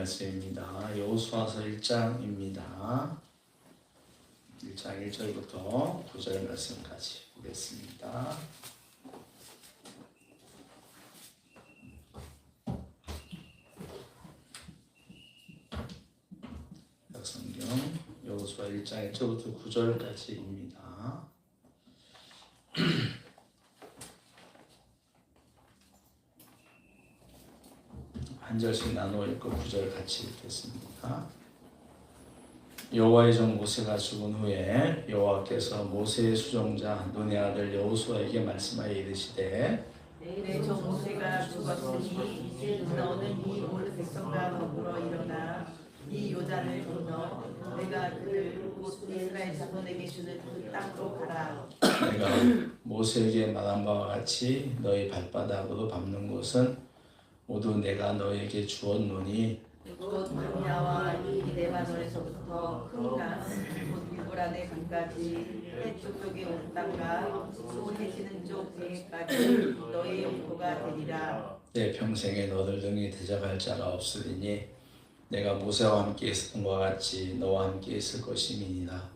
말씀입니다. 여호수아서 1장입니다. 1장 1절부터 9절 말씀까지 보겠습니다. 성경 여호수아 1장 1절부터 9절까지입니다. 한 절씩 나누어 읽고 9절 같이 읽겠습니다. 여호와의 종 모세가 죽은 후에 여호와께서 모세의 수종자 눈의 아들 여호수아에게 말씀하여 이르시되 내 종 모세가 죽었으니 이제 너는 이 온 백성과 더불어 일어나 이 요단을 건너 내가 그를 곧 이스라엘 자손에게 주는 그 땅으로 가라. 내가 모세에게 말한 바와 같이 너희 발바닥으로 밟는 곳은 모두 내가 너에게 주었노니 곧 광야와 이 레바논에서부터 큰강 유브라데 강까지 해쪽 쪽의 온 땅과 소해지는 쪽 대해까지 너의 영토가 되리라. 내 평생에 너를 등에 대적할 자가 없으리니 내가 모세와 함께 있었던 것과 같이 너와 함께 있을 것임이니라.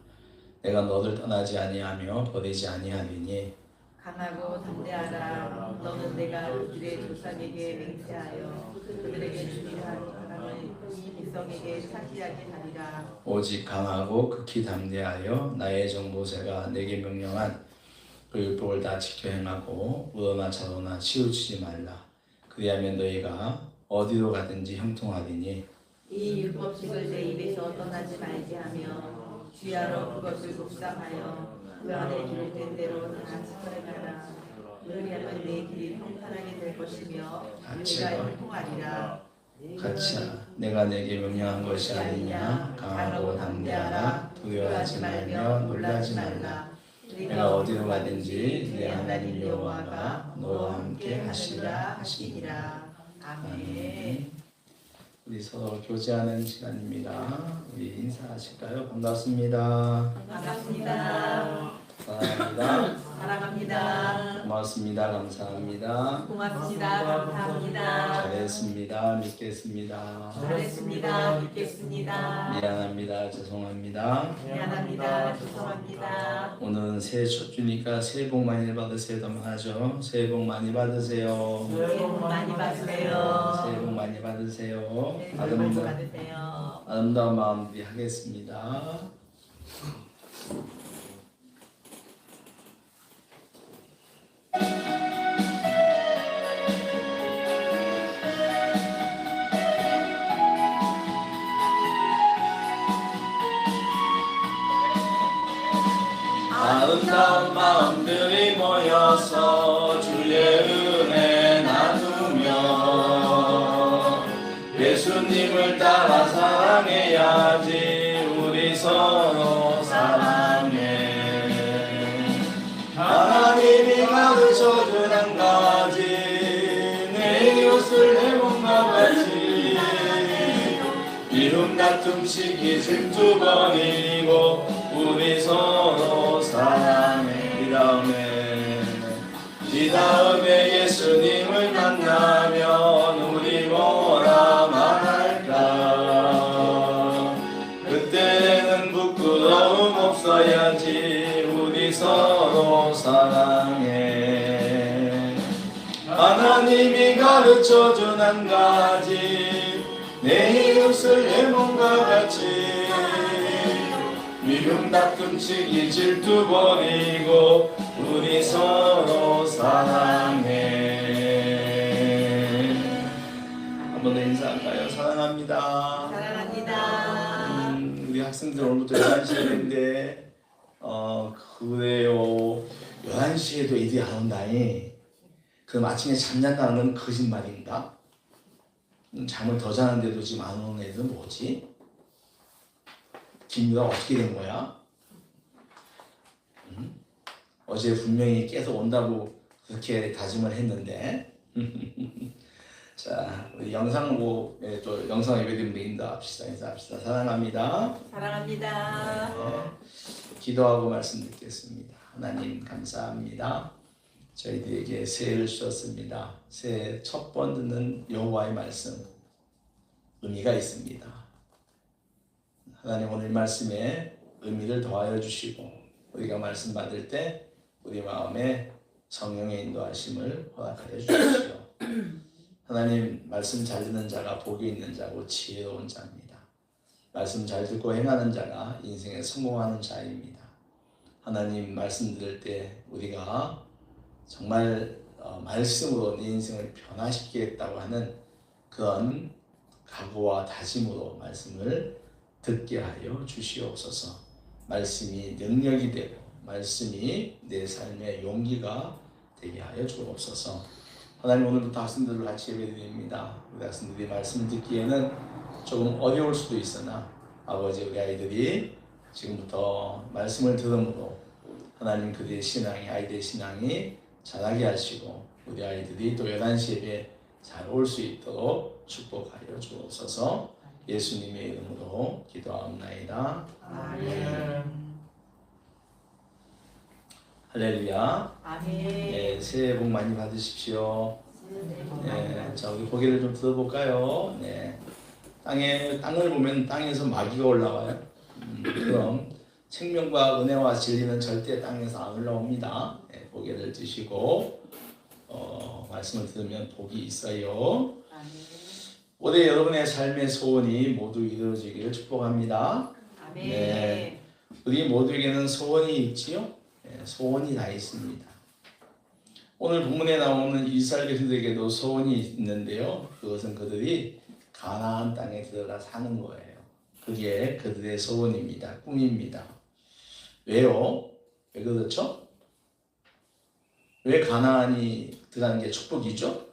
내가 너를 떠나지 아니하며 버리지 아니하리니 강하고 담대하라. 너는 내가 그들의 조상에게 맹세하여 그들에게 주기로 한 바람을 이 백성에게 차지하게 하리라. 오직 강하고 극히 담대하여 나의 종 모세가 내게 명령한 그 율법을 다 지켜 행하고 우러나 좌로나 치우치지 말라. 그리하면 너희가 어디로 가든지 형통하리니 이 율법식을 내 입에서 떠나지 말지 하며 주야로 그것을 묵상하여 그 안에 기록된 대로 다 지켜내라. 그리하면 내 길이 평탄하게 될 것이며 내가 형통하리라. 같이 내가 내게 명령한 것이 아니냐. 강하고 담대하라. 두려워하지 말며 놀라지 말라. 내가 어디로 가든지 내 하나님 여호와가 너와 함께 하시리라 하시니라. 아멘. 우리 서로 교제하는 시간입니다. 우리 인사하실까요? 반갑습니다. 반갑습니다. 사랑합니다. 사랑합니다. 고맙습니다. 감사합니다. 고맙습니다. 감사합니다. 잘했습니다. 믿겠습니다. 잘했습니다. 믿겠습니다. 미안합니다. 죄송합니다. 미안합니다. 죄송합니다. 오늘은 새해 첫 주니까 새해 복 많이 받으세요. 더 하죠. 새해 복 많이 받으세요. 새해 복 많이 받으세요. 새해 복 많이 받으세요. 새해 복 많이 받으세요. 아름다운 마무리 하겠습니다. 아름다운 마음들이 모여서 주의 은혜 나누며 예수님을 따라 사랑해야지. 우리 서로 사랑해. 하나님이 가르쳐준 한 가지 내 이웃을 내 몸과 같이 미움 다툼 시기 질투 버리고 우리 서로 사랑해. 이 다음에 예수님을 만나면 우리 뭐라 말할까. 그때는 부끄러움 없어야지. 우리 서로 사랑해. 하나님이 가르쳐준 한 가지 내 이웃을 내 몸과 같이 미움 다툼 시기 질투 버리고 우리 서로 사랑해. 한 번 더 인사할까요? 사랑합니다. 사랑합니다. 우리 학생들 오늘부터 11시인데 그래요. 11시에도 애들이 안 온다니. 그럼 아침에 잠잔다는 건 거짓말인가? 잠을 더 자는데도 지금 안 오는 애들은 뭐지? 김유가 어떻게 된 거야? 어제 분명히 깨서 온다고 그렇게 다짐을 했는데. 자, 우리 영상 또 영상 예배드리면 인사합시다. 사랑합니다. 사랑합니다. 네, 기도하고 말씀 듣겠습니다. 하나님 감사합니다. 저희들에게 새해를 주셨습니다. 새해 첫 번 듣는 여호와의 말씀 의미가 있습니다. 하나님 오늘 말씀에 의미를 더하여 주시고 우리가 말씀 받을 때 우리 마음에 성령의 인도하심을 허락하여 주십시오. 하나님 말씀 잘 듣는 자가 복이 있는 자고 지혜로운 자입니다. 말씀 잘 듣고 행하는 자가 인생에 성공하는 자입니다. 하나님 말씀 들을 때 우리가 정말 말씀으로 내 인생을 변화시키겠다고 하는 그런 각오와 다짐으로 말씀을 듣게 하여 주시옵소서. 말씀이 능력이 되고 말씀이 내 삶의 용기가 되게 하여 주옵소서. 하나님 오늘부터 학생들을 같이 예배드립니다. 우리 학생들이 말씀을 듣기에는 조금 어려울 수도 있으나 아버지 우리 아이들이 지금부터 말씀을 들음으로 하나님 그들의 신앙이 아이들의 신앙이 자라게 하시고 우리 아이들이 또 11시 예배 잘 올 수 있도록 축복하여 주옵소서. 예수님의 이름으로 기도하옵나이다. 아멘. 할렐루야. 아멘. 네, 새해 복 많이 받으십시오. 네, 자 우리 고개를 좀 들어볼까요? 네, 땅을 보면 땅에서 마귀가 올라와요. 그럼 생명과 은혜와 진리는 절대 땅에서 안 올라옵니다. 네, 고개를 드시고 말씀을 들으면 복이 있어요. 아멘. 올해 여러분의 삶의 소원이 모두 이루어지기를 축복합니다. 아멘. 네, 우리 모두에게는 소원이 있지요? 네, 소원이 다 있습니다. 오늘 본문에 나오는 이스라엘 백성들에게도 소원이 있는데요. 그것은 그들이 가나안 땅에 들어가 사는 거예요. 그게 그들의 소원입니다. 꿈입니다. 왜요? 왜 그렇죠? 왜 가나안이 들어가는 게 축복이죠?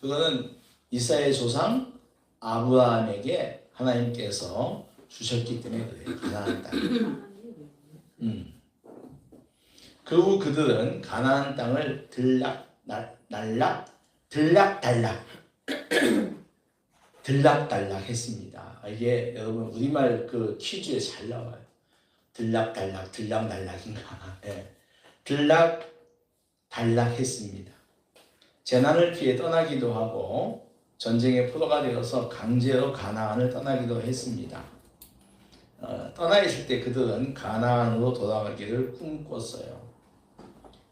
그거는 이스라엘 조상 아브라함에게 하나님께서 주셨기 때문에 그래요. 가나안 땅. 그 후 그들은 가나안 땅을 들락달락 했습니다. 이게 여러분 우리말 그 퀴즈에 잘 나와요. 들락달락, 들락날락인가. 네. 들락달락 했습니다. 재난을 피해 떠나기도 하고 전쟁의 포로가 되어서 강제로 가나안을 떠나기도 했습니다. 떠나 있을 때 그들은 가나안으로 돌아가기를 꿈꿨어요.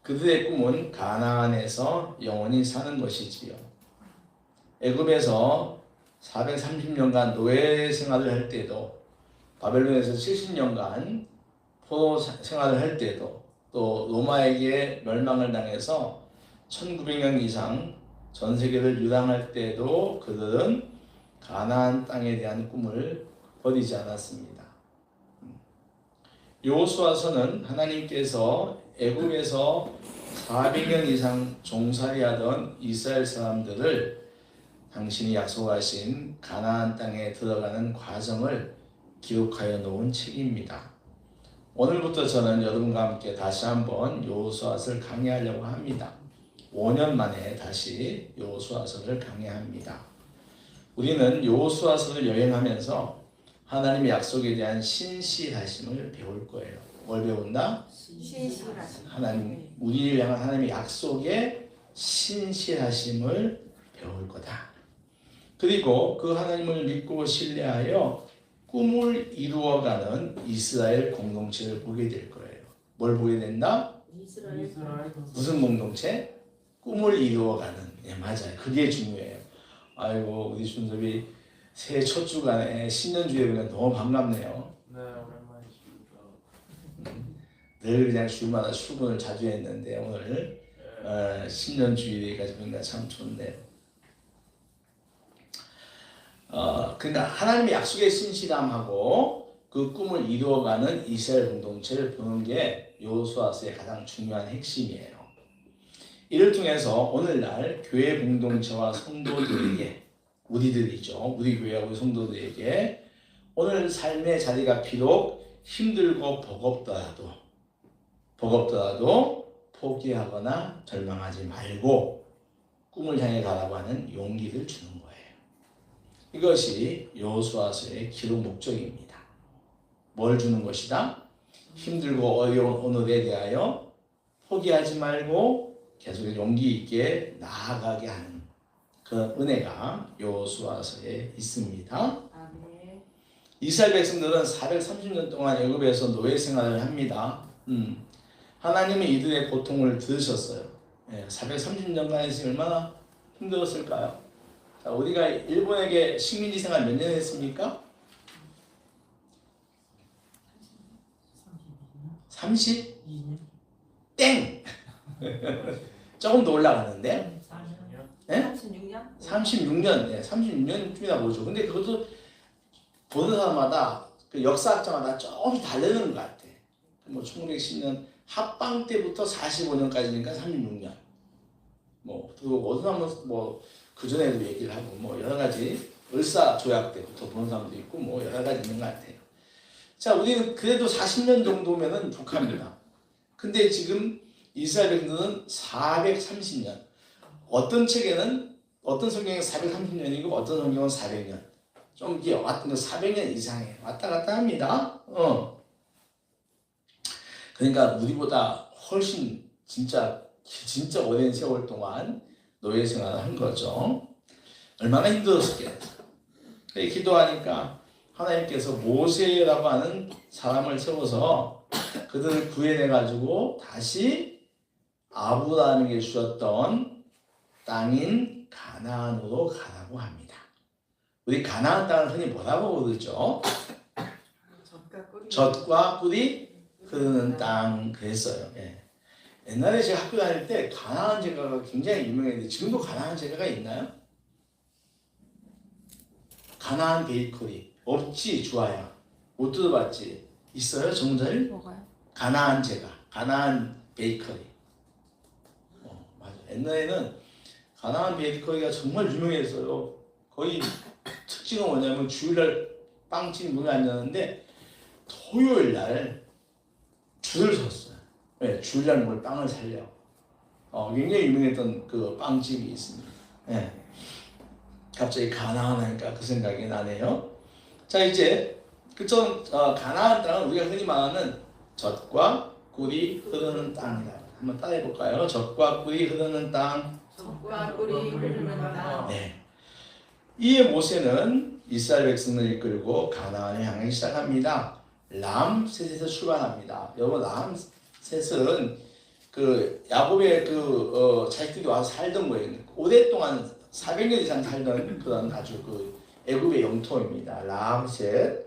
그들의 꿈은 가나안에서 영원히 사는 것이지요. 애굽에서 430년간 노예 생활을 할 때도 바벨론에서 70년간 포로 생활을 할 때도 또 로마에게 멸망을 당해서 1900년 이상 전 세계를 유랑할 때도 그들은 가나안 땅에 대한 꿈을 버리지 않았습니다. 여호수아서는 하나님께서 애굽에서 400년 이상 종살이하던 이스라엘 사람들을 당신이 약속하신 가나안 땅에 들어가는 과정을 기록하여 놓은 책입니다. 오늘부터 저는 여러분과 함께 다시 한번 여호수아서를 강의하려고 합니다. 5년 만에 다시 여호수아서를 강의합니다. 우리는 여호수아서를 여행하면서 하나님의 약속에 대한 신실하심을 배울 거예요. 뭘 배운다? 신실하심. 하나님, 우리를 향한 하나님의 약속에 신실하심을 배울 거다. 그리고 그 하나님을 믿고 신뢰하여 꿈을 이루어가는 이스라엘 공동체를 보게 될 거예요. 뭘 보게 된다? 이스라엘. 무슨 공동체? 꿈을 이루어가는. 예, 맞아요. 그게 중요해요. 아이고 우리 준섭이 새해 첫 주간에 신년주에 보니까 너무 반갑네요. 네, 오랜만이십니다. 늘 그냥 주마다 출근을 자주 했는데 오늘 신년주일까지 보니까 참 좋네요. 그러니까 하나님의 약속에 신실함하고 그 꿈을 이루어가는 이스라엘 공동체를 보는 게 여호수아서의 가장 중요한 핵심이에요. 이를 통해서 오늘날 교회 공동체와 성도들에게 우리들이죠. 우리 교회와 우리 성도들에게 오늘 삶의 자리가 비록 힘들고 버겁더라도 포기하거나 절망하지 말고 꿈을 향해 가라고 하는 용기를 주는 거예요. 이것이 여호수아서의 기록 목적입니다. 뭘 주는 것이다? 힘들고 어려운 오늘에 대하여 포기하지 말고 계속 용기 있게 나아가게 하는 그 은혜가 여호수아서에 있습니다. 아멘. 이스라엘 백성들은 430년 동안 애굽에서 노예 생활을 합니다. 하나님은 이들의 고통을 들으셨어요. 430년간 있으면 얼마나 힘들었을까요? 자, 우리가 일본에게 식민지 생활 몇 년 했습니까? 30? 땡! 조금 더 올라가는데? 36년? 36년, 36년쯤이나 보죠. 근데 그것도 보는 사람마다, 그 역사학자마다 조금 다르는 것 같아. 뭐 1910년 합방 때부터 45년까지니까 36년. 뭐, 또 어느 사람은 뭐, 그전에도 얘기를 하고, 뭐, 여러 가지, 을사 조약 때부터 보는 사람도 있고, 뭐, 여러 가지 있는 것 같아요. 자, 우리는 그래도 40년 정도면은 북합니다. 근데 지금 이스라엘 백성들은 430년. 어떤 책에는, 어떤 성경에 430년이고, 어떤 성경은 400년. 좀 이게 왔던 거 400년 이상에 왔다 갔다 합니다. 그러니까 우리보다 훨씬 진짜 오랜 세월 동안 노예 생활을 한 거죠. 얼마나 힘들었을겠다. 기도하니까 하나님께서 모세라고 하는 사람을 세워서 그들을 구해내가지고 다시 아브라함에게 주셨던 땅인 가나안으로 가라고 합니다. 우리 가나안 땅을 흔히 뭐라고 부르죠? 젖과 꿀이 흐르는 땅 그랬어요. 예. 옛날에 제가 학교 다닐 때 가나안 제과가 굉장히 유명했는데 지금도 가나안 제과가 있나요? 가나안 베이커리 없지 주아야 못 들어봤지? 있어요 정자를? 뭐가요? 가나안 제과 가나안 베이커리 맞아. 옛날에는 가나안 베이커리가 정말 유명했어요. 거의 특징은 뭐냐면 주일날 빵집이 문을 안 여는데 토요일날 줄을 섰어요. 네, 주일날 뭘 빵을 살려. 굉장히 유명했던 그 빵집이 있습니다. 네. 갑자기 가나안 하니까 그 생각이 나네요. 자 이제 가나안 땅은 우리가 흔히 말하는 젖과 꿀이 흐르는 땅이다. 한번 따라해 볼까요? 젖과 꿀이 흐르는 땅. 젖과 꿀이 흐르는 땅. 네. 이에 모세는 이스라엘 백성을 이끌고 가나안을 향해 시작합니다. 람셋에서 출발합니다. 여러분 람셋은 그 야곱의 자식들이 와서 살던 거예요. 오랫동안 400년 이상 살던 그런 아주 그 애굽의 영토입니다. 람셋.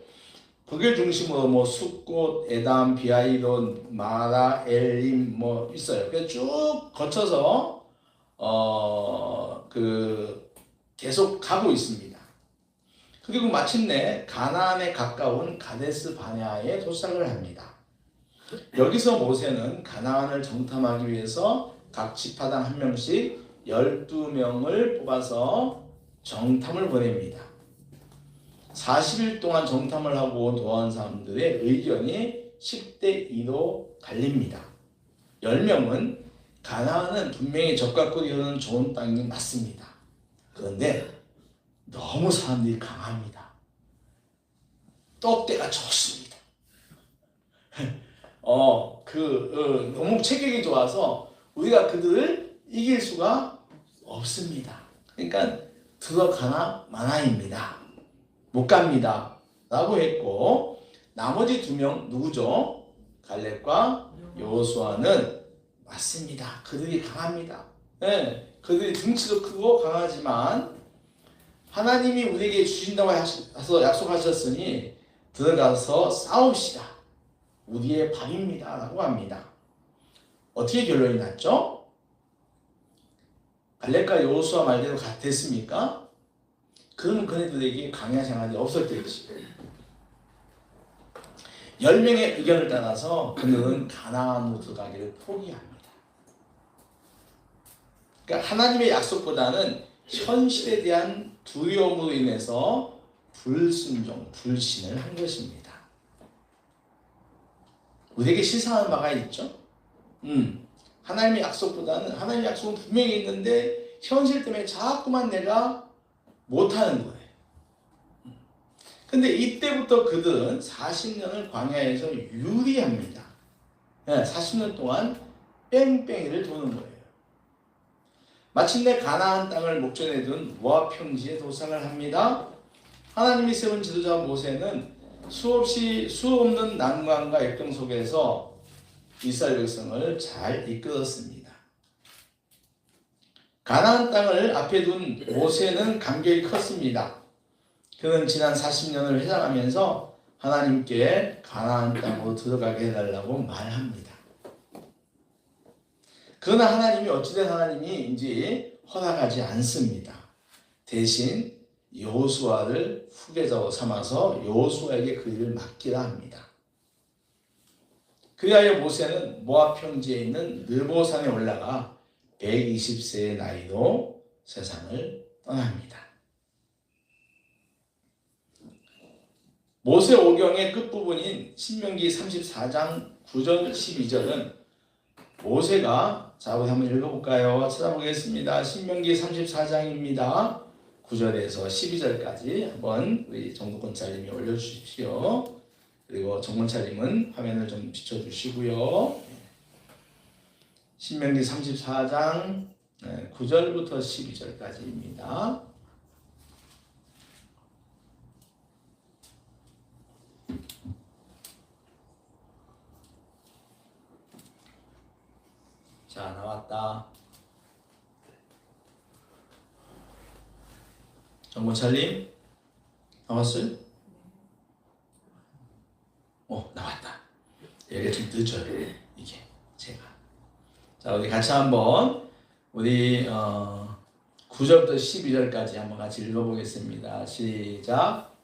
거기를 중심으로 뭐 숫꽃, 에담, 비아이론, 마라, 엘림 뭐 있어요. 그래서 쭉 거쳐서 계속 가고 있습니다. 그리고 마침내 가나안에 가까운 가데스 바네아에 도착을 합니다. 여기서 모세는 가나안을 정탐하기 위해서 각 지파당 한 명씩 12명을 뽑아서 정탐을 보냅니다. 40일 동안 정탐을 하고 도한 사람들의 의견이 10대 2로 갈립니다. 10명은 가나안은 분명히 젖과 꿀이 흐르는 좋은 땅이 맞습니다. 그런데 너무 사람들이 강합니다. 떡대가 좋습니다. 너무 체격이 좋아서 우리가 그들을 이길 수가 없습니다. 그러니까 들어가나 마나입니다. 못 갑니다. 라고 했고 나머지 2명 누구죠? 갈렙과 여호수아는 맞습니다. 그들이 강합니다. 네, 그들이 등치도 크고 강하지만 하나님이 우리에게 주신다고 해서 약속하셨으니 들어가서 싸웁시다. 우리의 밥입니다. 라고 합니다. 어떻게 결론이 났죠? 갈렙과 여호수아 말대로 됐습니까? 그러면 그네들에게 강야 생활이 없었겠지. 10명의 의견을 따라서 그들은 가나안으로 들어가기를 포기합니다. 그러니까 하나님의 약속보다는 현실에 대한 두려움으로 인해서 불순종, 불신을 한 것입니다. 우리에게 시사하는 바가 있죠. 하나님의 약속보다는 하나님의 약속은 분명히 있는데 현실 때문에 자꾸만 내가 못하는 거예요. 근데 이때부터 그들은 40년을 광야에서 유리합니다. 40년 동안 뺑뺑이를 도는 거예요. 마침내 가나안 땅을 목전에 둔 모압 평지에 도착을 합니다. 하나님이 세운 지도자 모세는 수 없는 난관과 역경 속에서 이스라엘 백성을 잘 이끌었습니다. 가나안 땅을 앞에 둔 모세는 감격이 컸습니다. 그는 지난 40년을 회상하면서 하나님께 가나안 땅으로 들어가게 해달라고 말합니다. 그러나 하나님이 어찌된 하나님인지 허락하지 않습니다. 대신 여호수아를 후계자로 삼아서 여호수아에게 그 일을 맡기라 합니다. 그리하여 모세는 모압 평지에 있는 느보산에 올라가 120세의 나이로 세상을 떠납니다. 모세 오경의 끝부분인 신명기 34장 9절 12절은 모세가, 자 우리 한번 읽어볼까요? 찾아보겠습니다. 신명기 34장입니다. 9절에서 12절까지 한번 우리 정국권차님이 올려주십시오. 그리고 정권차님은 화면을 좀 비춰주시고요. 신명기 34장 9절부터 12절까지입니다. 자, 나왔다. 정권차님 나왔어요? 나왔다. 이게 좀 늦어요. 이게 제가. 자, 우리 같이 한번 우리 9절부터 12절까지 한번 같이 읽어보겠습니다. 시작.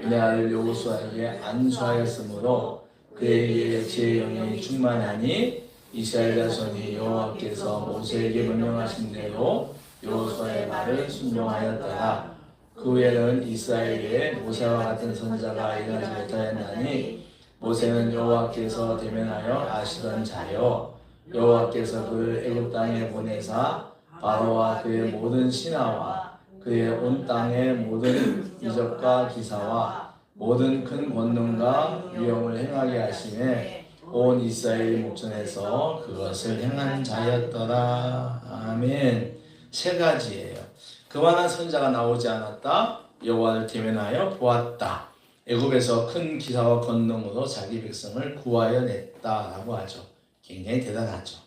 내 아들 여호수아에게 안수하였으므로 그에게 지혜의 영이 충만하니 이스라엘 자손이 여호와께서 모세에게 명령하신 대로 여호수아의 말을 순종하였더라. 그 후에는 이스라엘에 모세와 같은 선자가 일어나지 못하였나니 모세는 여호와께서 대면하여 아시던 자요 여호와께서 그를 애굽 땅에 보내사 바로와 그의 모든 신하와 그의 온 땅의 모든 이적과 기사와 모든 큰 권능과 위엄을 행하게 하시매 온 이스라엘의 목전에서 그것을 행한 자였더라. 아멘. 세 가지예요. 그만한 선자가 나오지 않았다. 여호와를 대면하여 보았다. 애굽에서 큰 기사와 권능으로 자기 백성을 구하여 냈다라고 하죠. 굉장히 대단하죠.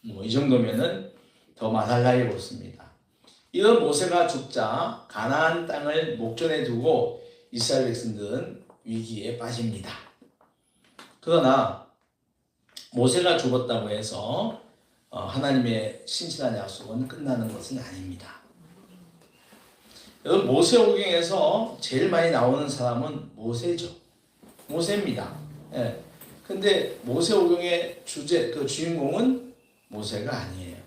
이 정도면은 더 말할 나위 없습니다. 이런 모세가 죽자 가나안 땅을 목전에 두고 이스라엘 백성들은 위기에 빠집니다. 그러나 모세가 죽었다고 해서 하나님의 신실한 약속은 끝나는 것은 아닙니다. 여러분, 모세오경에서 제일 많이 나오는 사람은 모세죠. 모세입니다. 예. 근데 모세오경의 주인공은 모세가 아니에요.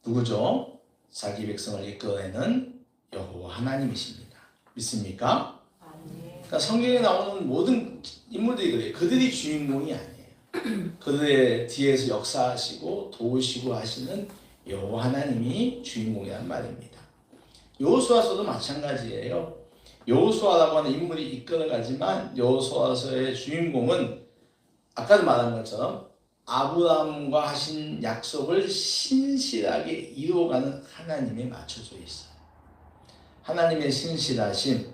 누구죠? 자기 백성을 이끌어내는 여호와 하나님이십니다. 믿습니까? 그러니까 성경에 나오는 모든 인물들이 그래요. 그들이 주인공이 아니에요. 그들의 뒤에서 역사하시고 도우시고 하시는 여호와 하나님이 주인공이란 말입니다. 여호수아서도 마찬가지예요. 여호수아라고 하는 인물이 이끌어가지만 여호수아서의 주인공은 아까도 말한 것처럼 아브라함과 하신 약속을 신실하게 이루어가는 하나님에 맞춰져 있어요. 하나님의 신실하심,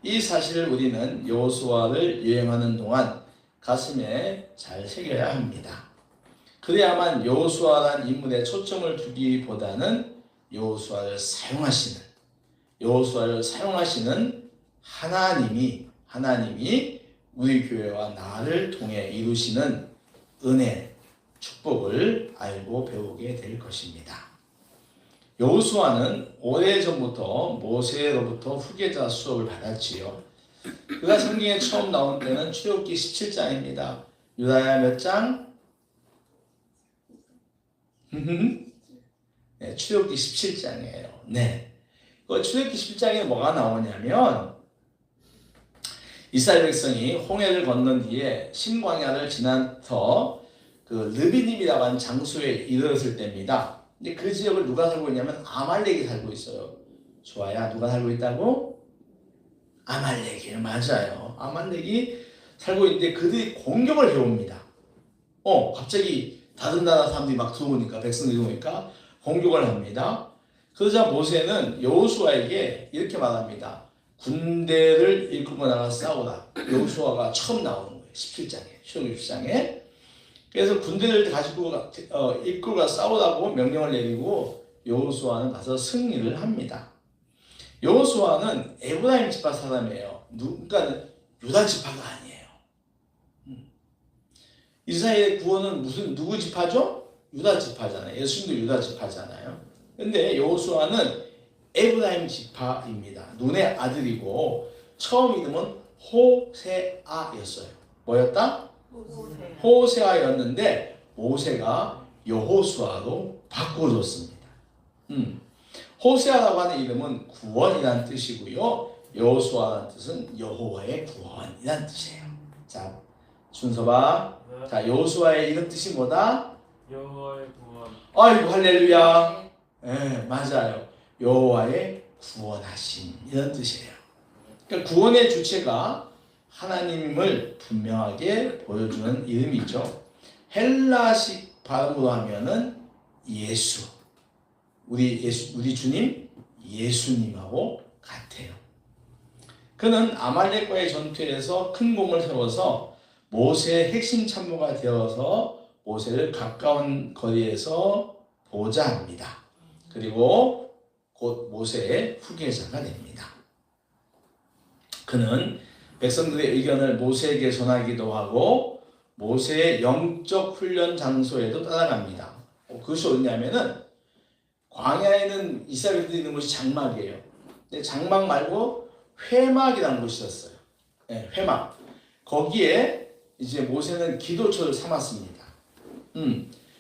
이 사실을 우리는 여호수아를 여행하는 동안 가슴에 잘 새겨야 합니다. 그래야만 여호수아라는 인물에 초점을 두기보다는 여호수아를 사용하시는 하나님이 우리 교회와 나를 통해 이루시는 은혜, 축복을 알고 배우게 될 것입니다. 여호수아는 오래전부터 모세로부터 후계자 수업을 받았지요. 그가 성경에 처음 나온 때는 출애굽기 17장입니다. 유다야 몇 장? 네, 출애굽기 17장이에요. 네. 그 출애굽기 17장에 뭐가 나오냐면 이스라엘 백성이 홍해를 건넌 뒤에 신광야를 지나서 그 르비딤이라고 하는 장소에 이르렀을 때입니다. 근데 그 지역을 누가 살고 있냐면 아말렉이 살고 있어요. 좋아요. 누가 살고 있다고? 아말렉이에요. 맞아요. 아말렉이 살고 있는데 그들이 공격을 해옵니다. 갑자기 다른 나라 사람들이 막 들어오니까, 백성들이 들어오니까 공격을 합니다. 그러자 모세는 여호수아에게 이렇게 말합니다. 군대를 이끌고 나가 싸우라. 여호수아가 처음 나오는 거예요. 17장에, 출애굽기 17장에. 그래서 군대를 가지고 이끌고 가 싸우라고 명령을 내리고 여호수아는 가서 승리를 합니다. 여호수아는 에브라임 지파 사람이에요. 그러니까 유다 지파가 아니에요. 이스라엘의 구원은 누구 지파죠? 유다 지파잖아요. 예수님도 유다 지파잖아요. 근데 여호수아는 에브라임 지파입니다. 눈의 아들이고 처음 이름은 호세아였어요. 뭐였다? 호세아였는데 모세가 여호수아로 바꿔줬습니다. 호세아라고 하는 이름은 구원이라는 뜻이고요. 여호수아라는 뜻은 여호와의 구원이라는 뜻이에요. 자, 순서 봐. 자, 여호수아의 이름 뜻이 뭐다? 여호와의 구원. 아이고 할렐루야. 네, 맞아요. 여호와의 구원하심 이런 뜻이에요. 그러니까 구원의 주체가 하나님을 분명하게 보여주는 이름이죠. 헬라식 발음으로 하면은 예수. 우리 주님 예수님하고 같아요. 그는 아말렉과의 전투에서 큰 공을 세워서 모세의 핵심 참모가 되어서 모세를 가까운 거리에서 보좌합니다. 그리고 곧 모세의 후계자가 됩니다. 그는 백성들의 의견을 모세에게 전하기도 하고 모세의 영적 훈련 장소에도 따라갑니다. 그것이 어디냐면은 광야에는 이스라엘들이 있는 곳이 장막이에요. 근데 장막 말고 회막이라는 곳이 있었어요. 네, 회막. 거기에 이제 모세는 기도처를 삼았습니다.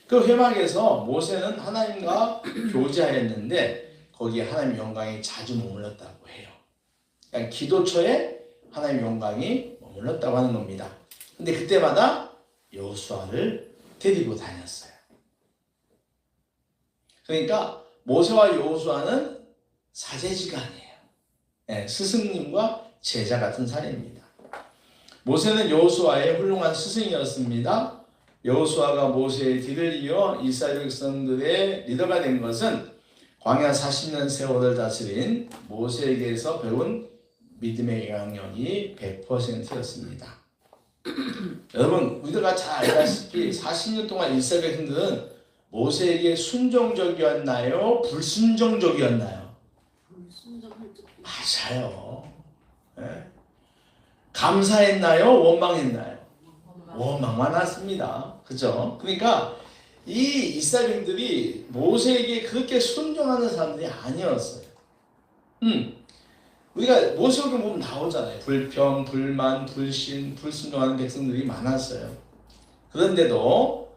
그 회막에서 모세는 하나님과 교제하였는데 거기에 하나님의 영광이 자주 머물렀다고 해요. 그러니까 기도처에 하나님의 영광이 머물렀다고 하는 겁니다. 근데 그때마다 여호수아를 데리고 다녔어요. 그러니까 모세와 여호수아는 사제지간이에요. 네, 스승님과 제자 같은 사이입니다. 모세는 여호수아의 훌륭한 스승이었습니다. 여호수아가 모세의 뒤를 이어 이스라엘 백성들의 리더가 된 것은 광야 40년 세월을 다스린 모세에게서 배운 믿음의 영향력이 100%였습니다. 여러분, 우리가 잘 알다시피 40년 동안 이스라엘 백성들은 모세에게 순종적이었나요? 불순종적이었나요? 맞아요. 네. 감사했나요? 원망했나요? 원망만 났습니다. 그죠? 그러니까 이 이스라엘인들이 모세에게 그렇게 순종하는 사람들이 아니었어요. 우리가 모세오경 보면 나오잖아요. 불평, 불만, 불신, 불순종하는 백성들이 많았어요. 그런데도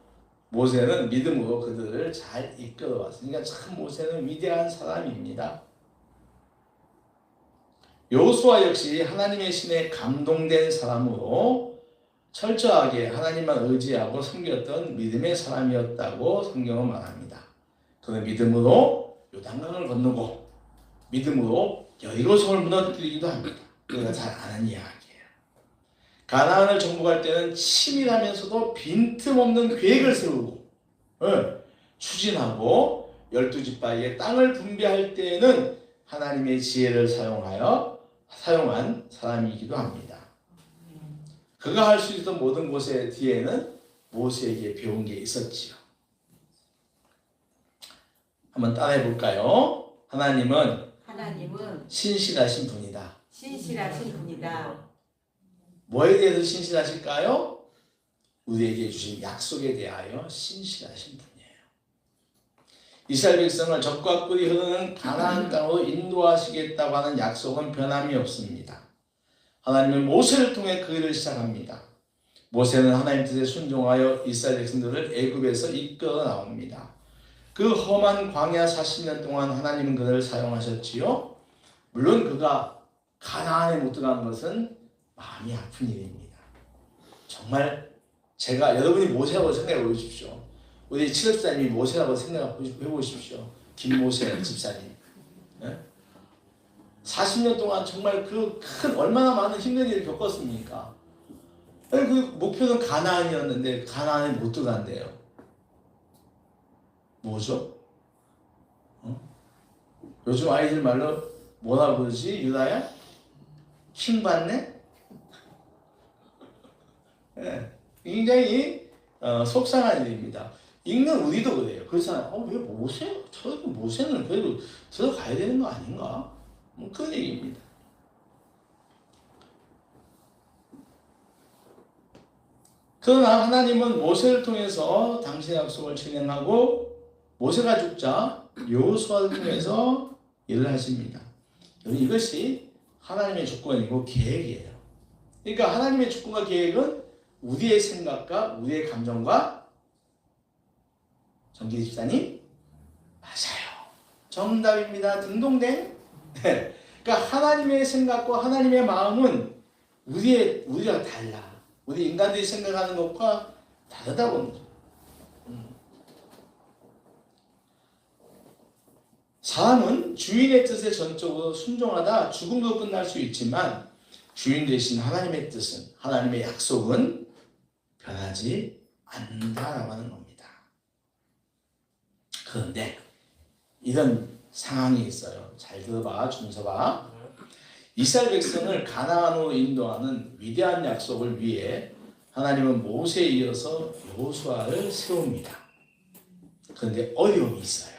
모세는 믿음으로 그들을 잘 이끌어왔으니까 참 모세는 위대한 사람입니다. 여호수아 역시 하나님의 신에 감동된 사람으로 철저하게 하나님만 의지하고 섬겼던 믿음의 사람이었다고 성경은 말합니다. 그는 믿음으로 요단강을 건너고 믿음으로 여리고성을 무너뜨리기도 합니다. 우리가 잘 아는 이야기예요. 가나안을 정복할 때는 치밀하면서도 빈틈없는 계획을 세우고 추진하고 12지파에게 땅을 분배할 때에는 하나님의 지혜를 사용한 사람이기도 합니다. 그가 할 수 있던 모든 것의 뒤에는 모세에게 배운 게 있었지요. 한번 따라해 볼까요? 하나님은 신실하신 분이다. 신실하신 분이다. 뭐에 대해서 신실하실까요? 우리에게 주신 약속에 대하여 신실하신 분이에요. 이스라엘 백성을 적과 꿀이 흐르는 가나안 땅으로 인도하시겠다고 하는 약속은 변함이 없습니다. 하나님은 모세를 통해 그 일을 시작합니다. 모세는 하나님 뜻에 순종하여 이스라엘 백성들을 애굽에서 이끌어 나옵니다. 그 험한 광야 40년 동안 하나님은 그를 사용하셨지요. 물론 그가 가나안에 못 들어간 것은 마음이 아픈 일입니다. 정말 여러분이 모세라고 생각해 보십시오. 우리 칠업사님이 모세라고 생각해 보십시오. 김모세 집사님. 40년 동안 정말 얼마나 많은 힘든 일을 겪었습니까? 그 목표는 가나안이었는데 가나안에 못 들어간대요. 뭐죠? 요즘 아이들 말로 뭐라 그러지? 유다야? 킹 받네? 네. 굉장히 속상한 일입니다. 읽는 우리도 그래요. 그렇잖아요. 왜 모세? 저렇게 모세는 그래도 들어가야 되는 거 아닌가? 뭐 그런 얘기입니다. 그러나 하나님은 모세를 통해서 당신의 약속을 진행하고 모세가 죽자 여호수아를 통해서 일을 하십니다. 이것이 하나님의 주권이고 계획이에요. 그러니까 하나님의 주권과 계획은 우리의 생각과 우리의 감정과 정기 집사님 맞아요. 정답입니다. 딩동댕. 그러니까 하나님의 생각과 하나님의 마음은 우리가 달라. 우리 인간들이 생각하는 것과 다르다 보는 거죠. 사람은 주인의 뜻에 전적으로 순종하다 죽음으로 끝날 수 있지만 주인 대신 하나님의 뜻은, 하나님의 약속은 변하지 않는다라고 하는 겁니다. 그런데 이런 상황이 있어요. 잘 들어봐, 준서봐. 이스라엘 백성을 가나안으로 인도하는 위대한 약속을 위해 하나님은 모세에 이어서 여호수아를 세웁니다. 그런데 어려움이 있어요.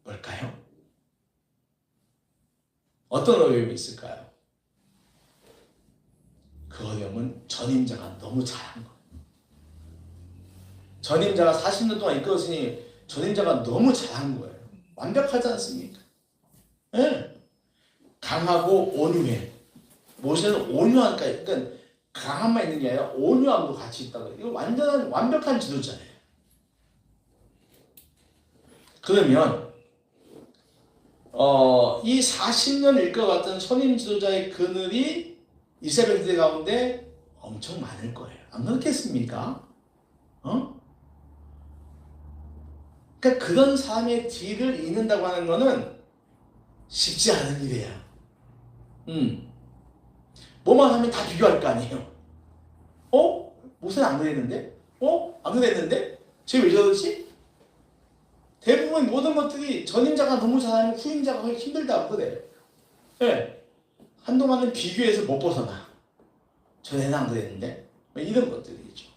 뭘까요? 어떤 어려움이 있을까요? 그 어려움은 전임자가 너무 잘한 거예요. 전임자가 40년 동안 이끌었으니 전임자가 너무 잘한 거예요. 완벽하지 않습니까? 네. 강하고 온유해. 모세는 온유하니까, 그러니까 강함만 있는 게 아니라 온유함도 같이 있다고. 이거 완벽한 지도자예요. 그러면 이 40년 일과같은 선임 지도자의 그늘이 이스라엘들 가운데 엄청 많을 거예요. 안 그렇겠습니까? 그러니까 그런 사람의 뒤를 잇는다고 하는 거는 쉽지 않은 일이에요. 뭐만 하면 다 비교할 거 아니에요. 모세는 안 그랬는데? 안 그랬는데? 쟤 왜 저러지? 대부분 모든 것들이 전임자가 너무 잘하면 후임자가 하기 힘들다고 그래요. 네. 한동안은 비교해서 못 벗어나. 전에는 안 그랬는데? 이런 것들이죠.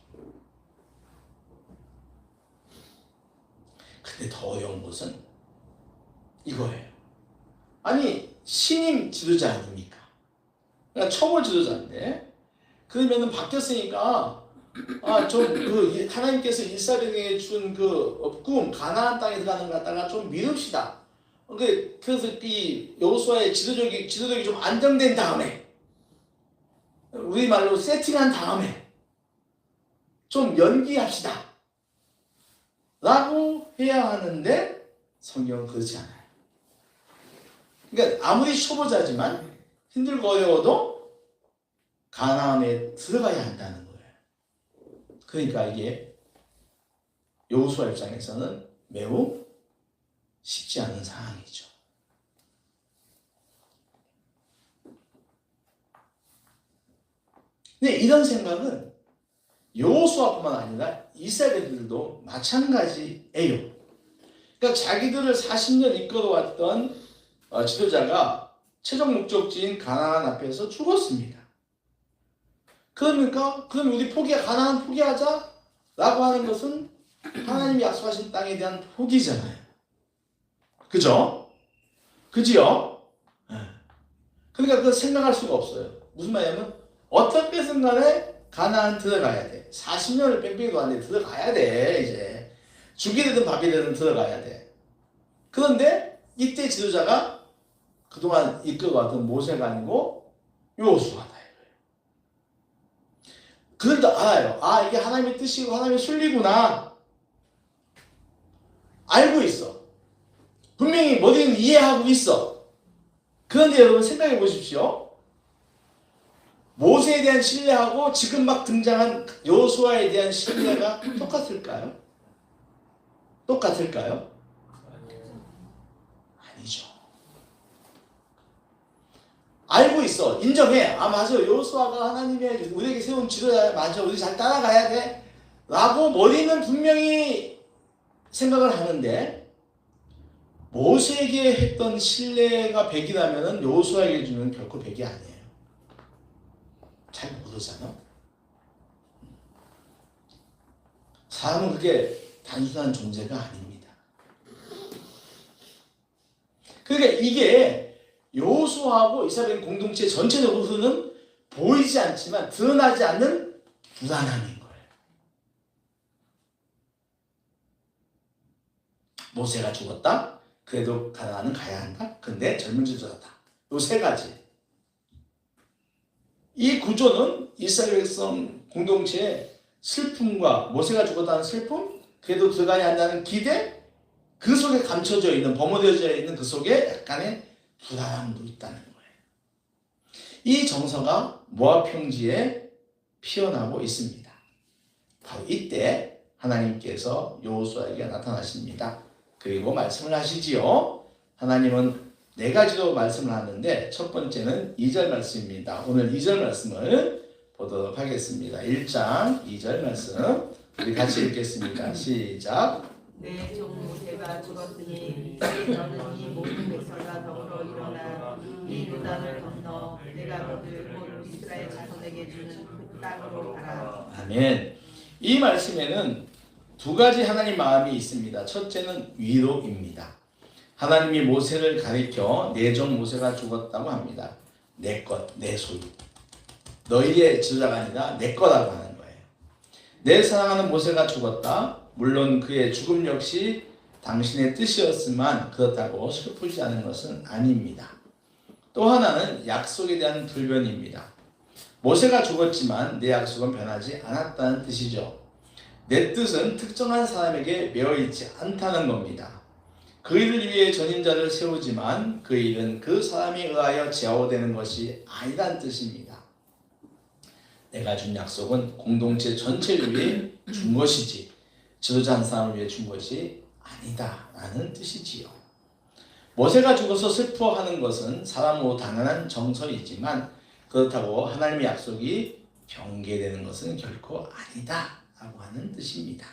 근데 더 어려운 것은 이거예요. 아니, 신임 지도자 아닙니까? 그러니까 초보 지도자인데, 그러면은 바뀌었으니까, 하나님께서 이스라엘에게 준 꿈, 가나안 땅에 들어가는 것 갖다가 좀 미룹시다. 그래서 이 여호수아의 지도력이 좀 안정된 다음에, 우리말로 세팅한 다음에, 좀 연기합시다. 라고 해야 하는데, 성경은 그렇지 않아요. 그러니까 아무리 초보자지만 힘들고 어려워도 가나안에 들어가야 한다는 거예요. 그러니까 이게 여호수아 입장에서는 매우 쉽지 않은 상황이죠. 근데 이런 생각은 여호수아뿐만 아니라 이스라엘들도 마찬가지예요. 그러니까 자기들을 40년 이끌어왔던 지도자가 최종 목적지인 가나안 앞에서 죽었습니다. 그러니까 그럼 우리 가나안 포기하자 라고 하는 것은 하나님이 약속하신 땅에 대한 포기잖아요. 그죠? 그지요? 그러니까 그걸 생각할 수가 없어요. 무슨 말이냐면 어떻게든 간에 가나안 들어가야 돼. 40년을 뺑뺑이도 안 돼. 들어가야 돼. 이제 죽이 되든 밥이 되든 들어가야 돼. 그런데 이때 지도자가 그동안 이끌어왔던 모세가 아니고 여호수아다. 그런데 알아요. 이게 하나님의 뜻이고 하나님의 순리구나. 알고 있어. 분명히 머리는 이해하고 있어. 그런데 여러분 생각해 보십시오. 모세에 대한 신뢰하고 지금 막 등장한 여호수아에 대한 신뢰가 똑같을까요? 똑같을까요? 아니죠. 알고 있어. 인정해. 맞아. 여호수아가 하나님의 우리에게 세운 지도자 맞아. 우리 잘 따라가야 돼. 라고 머리는 분명히 생각을 하는데 모세에게 했던 신뢰가 100이라면 여호수아에게 주는 결코 100이 아니에요. 잘 모르잖아. 사람은 그게 단순한 존재가 아닙니다. 그러니까 이게 여호수아하고 이스라엘 공동체 전체적으로는 보이지 않지만 드러나지 않는 불안함인 거예요. 모세가 죽었다? 그래도 가나안은 가야 한다? 근데 젊은이를 줬다. 요 세 가지. 이 구조는 이스라엘 백성 공동체의 슬픔과 모세가 죽었다는 슬픔, 그래도 들어가야 한다는 기대, 그 속에 감춰져 있는, 버무려져 있는 그 속에 약간의 불안함도 있다는 거예요. 이 정서가 모압 평지에 피어나고 있습니다. 바로 이때 하나님께서 여호수아에게 나타나십니다. 그리고 말씀을 하시지요. 하나님은 네 가지로 말씀을 하는데 첫 번째는 2절 말씀입니다. 오늘 2절 말씀을 보도록 하겠습니다. 1장 2절 말씀 우리 같이 읽겠습니다. 시작. 내 종 모세가 죽었으니 이제 너는 이 모든 백성과 더불어 일어나 이 요단을 건너 내가 너를 곧 이스라엘 자손에게 주는 그 땅으로 가라. 아멘. 이 말씀에는 두 가지 하나님 마음이 있습니다. 첫째는 위로입니다. 하나님이 모세를 가리켜 내 종 모세가 죽었다고 합니다. 내 것, 내 소유. 너희의 지도자가 아니라 내 거라고 하는 거예요. 내 사랑하는 모세가 죽었다. 물론 그의 죽음 역시 당신의 뜻이었지만 그렇다고 슬프지 않은 것은 아닙니다. 또 하나는 약속에 대한 불변입니다. 모세가 죽었지만 내 약속은 변하지 않았다는 뜻이죠. 내 뜻은 특정한 사람에게 매어있지 않다는 겁니다. 그 일을 위해 전임자를 세우지만 그 일은 그 사람에 의하여 제어되는 것이 아니란 뜻입니다. 내가 준 약속은 공동체 전체를 위해 준 것이지 지도자 한 사람을 위해 준 것이 아니다라는 뜻이지요. 모세가 죽어서 슬퍼하는 것은 사람으로 당연한 정서이지만 그렇다고 하나님의 약속이 변개되는 것은 결코 아니다라고 하는 뜻입니다.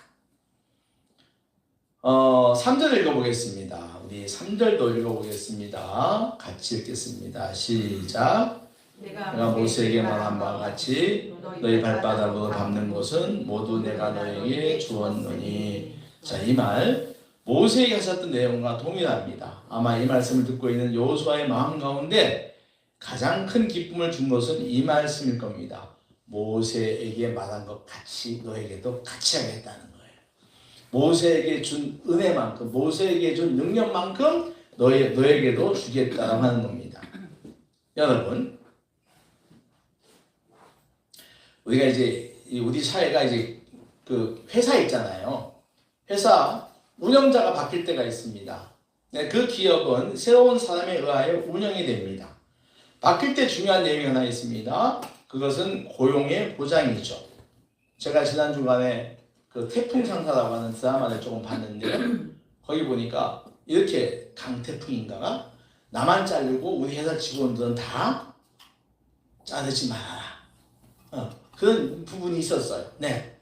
3절 읽어보겠습니다. 우리 3절도 읽어보겠습니다. 같이 읽겠습니다. 시작. 내가 모세에게 말한 바와 같이 너희 발바닥으로 밟는 곳은 모두 내가 너에게 주었노니. 자, 이 말 모세에게 하셨던 내용과 동일합니다. 아마 이 말씀을 듣고 있는 여호수아의 마음 가운데 가장 큰 기쁨을 준 것은 이 말씀일 겁니다. 모세에게 말한 것 같이 너에게도 같이 하겠다는 거예요. 모세에게 준 은혜만큼, 모세에게 준 능력만큼 너에게도 주겠다라고 하는 겁니다. 여러분, 우리가 이제 우리 사회가 이제 그 회사 있잖아요. 회사 운영자가 바뀔 때가 있습니다. 그 기업은 새로운 사람에 의하여 운영이 됩니다. 바뀔 때 중요한 내용이 하나 있습니다. 그것은 고용의 보장이죠. 제가 지난 주간에 그 태풍 상사라고 하는 드라마를 조금 봤는데 거기 보니까 이렇게 강태풍인가가 나만 자르고 우리 회사 직원들은 다 자르지 말아라. 그런 부분이 있었어요. 네.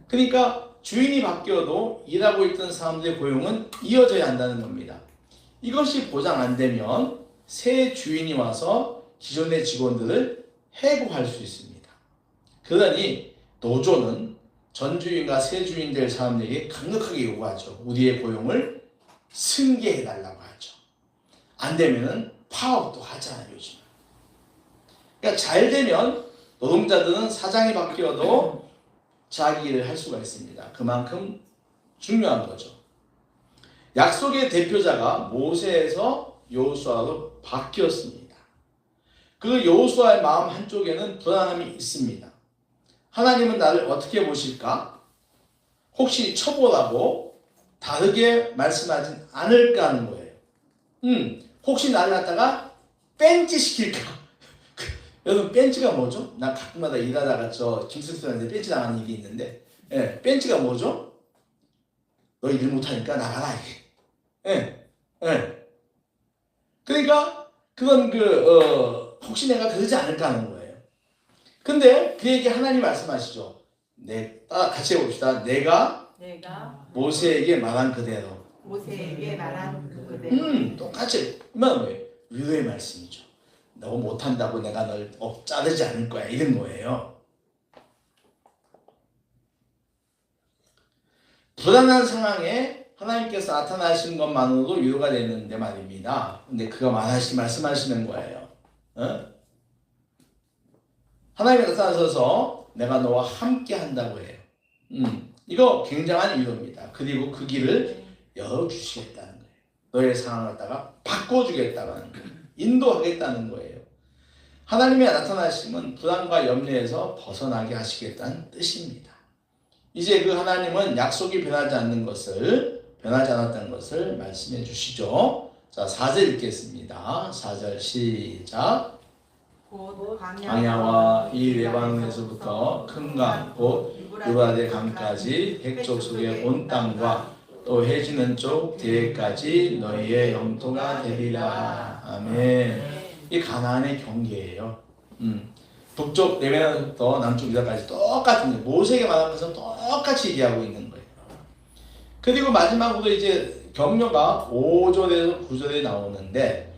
그러니까 주인이 바뀌어도 일하고 있던 사람들의 고용은 이어져야 한다는 겁니다. 이것이 보장 안 되면 새 주인이 와서 기존의 직원들을 해고할 수 있습니다. 그러니 노조는 전 주인과 새 주인 될 사람들에게 강력하게 요구하죠. 우리의 고용을 승계해달라고 하죠. 안 되면은 파업도 하잖아요, 요즘. 그러니까 잘 되면 노동자들은 사장이 바뀌어도 자기 일을 할 수가 있습니다. 그만큼 중요한 거죠. 약속의 대표자가 모세에서 여호수아로 바뀌었습니다. 그 여호수아의 마음 한쪽에는 불안함이 있습니다. 하나님은 나를 어떻게 보실까? 혹시 처벌하고 다르게 말씀하진 않을까 하는 거예요. 혹시 나를 갖다가 뺀지 시킬까? 여러분 벤치가 뭐죠? 나 가끔마다 일하다가 저 김숙수한테 벤치 나가는 일이 있는데, 벤치가 뭐죠? 너 일 못하니까 나가라 이게. 그러니까 그건 혹시 내가 그러지 않을까 하는 거예요. 근데 그에게 하나님 말씀하시죠. 같이 해봅시다. 내가 모세에게 말한 그대로 모세에게 말한 그대로 똑같이 그러면 왜? 위로의 말씀이죠. 너 못한다고 내가 널 자르지 않을 거야 이런 거예요. 불안한 상황에 하나님께서 나타나신 것만으로도 위로가 되는데 말입니다. 근데 그거 말씀하시는 거예요. 하나님이 나타나셔서 내가 너와 함께 한다고 해요. 이거 굉장한 위로입니다. 그리고 그 길을 열어주시겠다는 거예요. 너의 상황을 갖다가 바꿔주겠다는 거예요. 인도하겠다는 거예요. 하나님의 나타나심은 불안과 염려에서 벗어나게 하시겠다는 뜻입니다. 이제 그 하나님은 약속이 변하지 않았다는 것을 말씀해 주시죠. 자, 4절 읽겠습니다. 4절 시작. 곧 광야와 이 레바논에서부터 큰 강, 곧 유브라데 강까지 백족 속의 온 땅과 또 해지는 쪽 대해까지 너희의 영토가 되리라. 아멘. 이 가나안의 경계예요. 북쪽 레바논부터 남쪽 유다까지 똑같은 거예요. 모세에게 말한 것은 똑같이 얘기하고 있는 거예요. 그리고 마지막으로 이제 격려가 5절에서 9절에 나오는데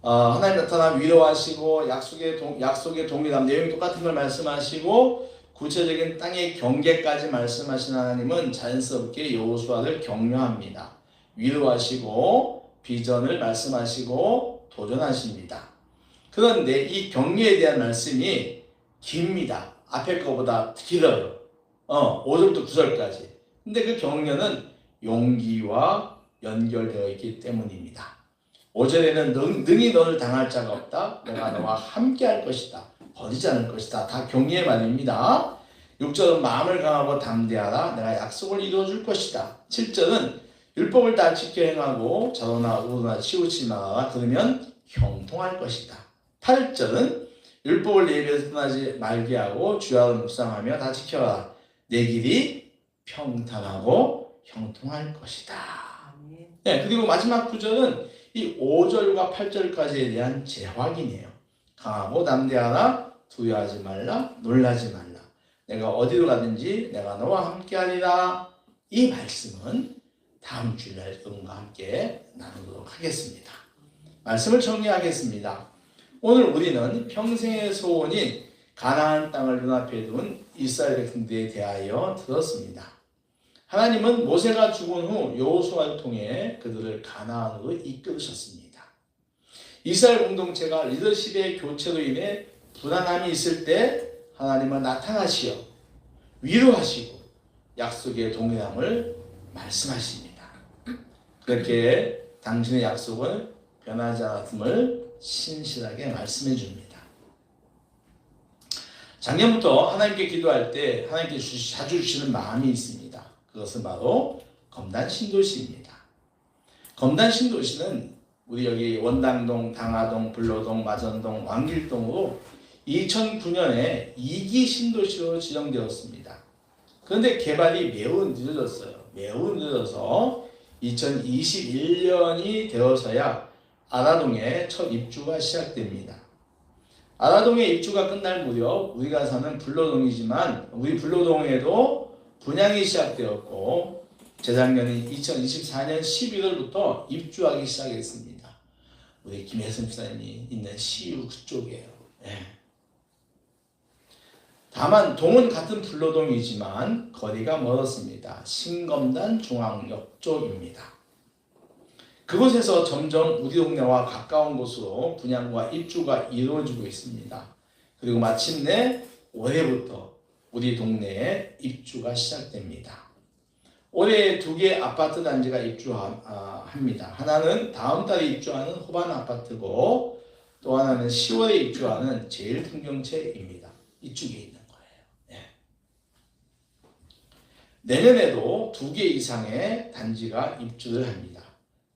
하나님 나타나 위로하시고 약속의 동일함 내용이 똑같은 걸 말씀하시고 구체적인 땅의 경계까지 말씀하신 하나님은 자연스럽게 여호수아를 격려합니다. 위로하시고 비전을 말씀하시고 도전하십니다. 그런데 이 격려에 대한 말씀이 깁니다. 앞에 거보다 길어요. 5절부터 9절까지. 근데 그 격려는 용기와 연결되어 있기 때문입니다. 5절에는 능히 너를 당할 자가 없다. 내가 너와 함께 할 것이다. 버리지 않을 것이다. 다 격려의 말입니다. 6절은 마음을 강하고 담대하라. 내가 약속을 이루어줄 것이다. 7절은 율법을 다 지켜 행하고 좌로나 우로나 치우치지 말아라. 그러면 형통할 것이다. 8절은 율법을 내 입에서 떠나지 말게 하고 주야로 묵상하며 다 지켜라. 내 길이 평탄하고 형통할 것이다. 네, 그리고 마지막 9절은 이 5절과 8절까지에 대한 재확인이에요. 강하고 담대하라. 두려워하지 말라. 놀라지 말라. 내가 어디로 가든지 내가 너와 함께 하리라. 이 말씀은 다음 주일날 여러분과 함께 나누도록 하겠습니다. 말씀을 정리하겠습니다. 오늘 우리는 평생의 소원인 가나안 땅을 눈앞에 둔 이스라엘 백성들에 대하여 들었습니다. 하나님은 모세가 죽은 후 여호수아를 통해 그들을 가나안으로 이끌으셨습니다. 이스라엘 공동체가 리더십의 교체로 인해 불안함이 있을 때 하나님은 나타나시어 위로하시고 약속의 동일함을 말씀하십니다. 그렇게 당신의 약속은 변하지 않았음을 신실하게 말씀해 줍니다. 작년부터 하나님께 기도할 때 하나님께 자주 주시는 마음이 있습니다. 그것은 바로 검단 신도시입니다. 검단 신도시는 우리 여기 원당동, 당하동, 불로동, 마전동, 왕길동으로 2009년에 2기 신도시로 지정되었습니다. 그런데 개발이 매우 늦어졌어요. 매우 늦어서 2021년이 되어서야 아라동에 첫 입주가 시작됩니다. 아라동의 입주가 끝날 무렵 우리가 사는 불로동이지만 우리 불로동에도 분양이 시작되었고 재작년인 2024년 11월부터 입주하기 시작했습니다. 우리 김혜선 집사님이 있는 시유 그쪽이에요. 네. 다만 동은 같은 불로동이지만 거리가 멀었습니다. 신검단 중앙역 쪽입니다. 그곳에서 점점 우리 동네와 가까운 곳으로 분양과 입주가 이루어지고 있습니다. 그리고 마침내 올해부터 우리 동네에 입주가 시작됩니다. 올해 2개 아파트 단지가 입주합니다. 하나는 다음 달에 입주하는 호반 아파트고 또 하나는 10월에 입주하는 제일풍경채입니다. 이쪽에 있는 거예요. 네. 내년에도 2개 이상의 단지가 입주를 합니다.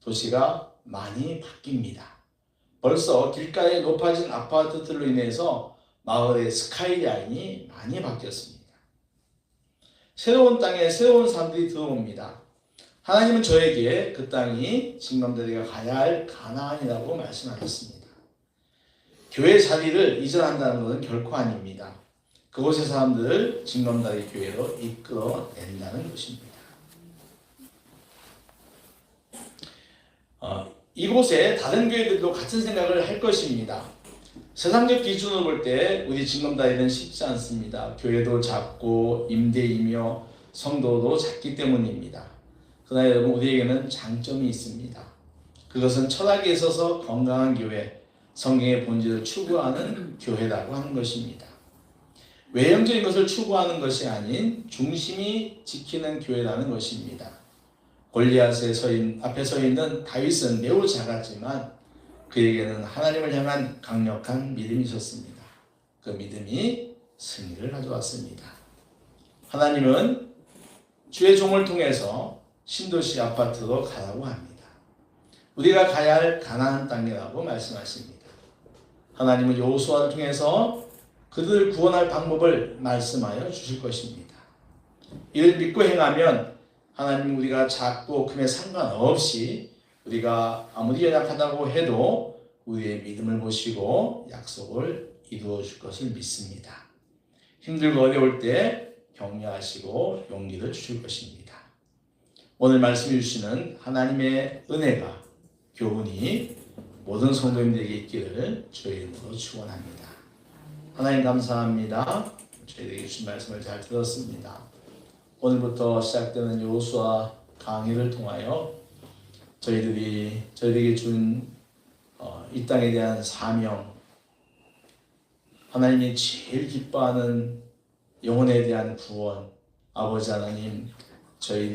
도시가 많이 바뀝니다. 벌써 길가에 높아진 아파트들로 인해서 마을의 스카이라인이 많이 바뀌었습니다. 새로운 땅에 새로운 사람들이 들어옵니다. 하나님은 저에게 그 땅이 징검다리가 가야 할 가나안이라고 말씀하셨습니다. 교회 자리를 이전한다는 것은 결코 아닙니다. 그곳의 사람들을 징검다리 교회로 이끌어낸다는 것입니다. 이곳에 다른 교회들도 같은 생각을 할 것입니다. 세상적 기준으로 볼 때 우리 지금 다니는 쉽지 않습니다. 교회도 작고 임대이며 성도도 작기 때문입니다. 그러나 여러분, 우리에게는 장점이 있습니다. 그것은 철학에 있어서 건강한 교회, 성경의 본질을 추구하는 교회라고 하는 것입니다. 외형적인 것을 추구하는 것이 아닌 중심이 지키는 교회라는 것입니다. 골리앗의 앞에 서 있는 다윗은 매우 작았지만 그에게는 하나님을 향한 강력한 믿음이 있었습니다. 그 믿음이 승리를 가져왔습니다. 하나님은 주의 종을 통해서 신도시 아파트로 가라고 합니다. 우리가 가야 할 가나안 땅이라고 말씀하십니다. 하나님은 여호수아를 통해서 그들을 구원할 방법을 말씀하여 주실 것입니다. 이를 믿고 행하면 하나님, 우리가 작고 크에 상관없이 우리가 아무리 연약하다고 해도 우리의 믿음을 보시고 약속을 이루어 줄 것을 믿습니다. 힘들고 어려울 때 격려하시고 용기를 주실 것입니다. 오늘 말씀해 주시는 하나님의 은혜가, 교훈이 모든 성도님들에게 있기를 주의 이름으로 축원합니다. 하나님 감사합니다. 저희들에게 주신 말씀을 잘 들었습니다. 오늘부터 시작되는 여호수아 강의를 통하여 저희들에게 준 이 땅에 대한 사명, 하나님이 제일 기뻐하는 영혼에 대한 구원, 아버지 하나님, 저희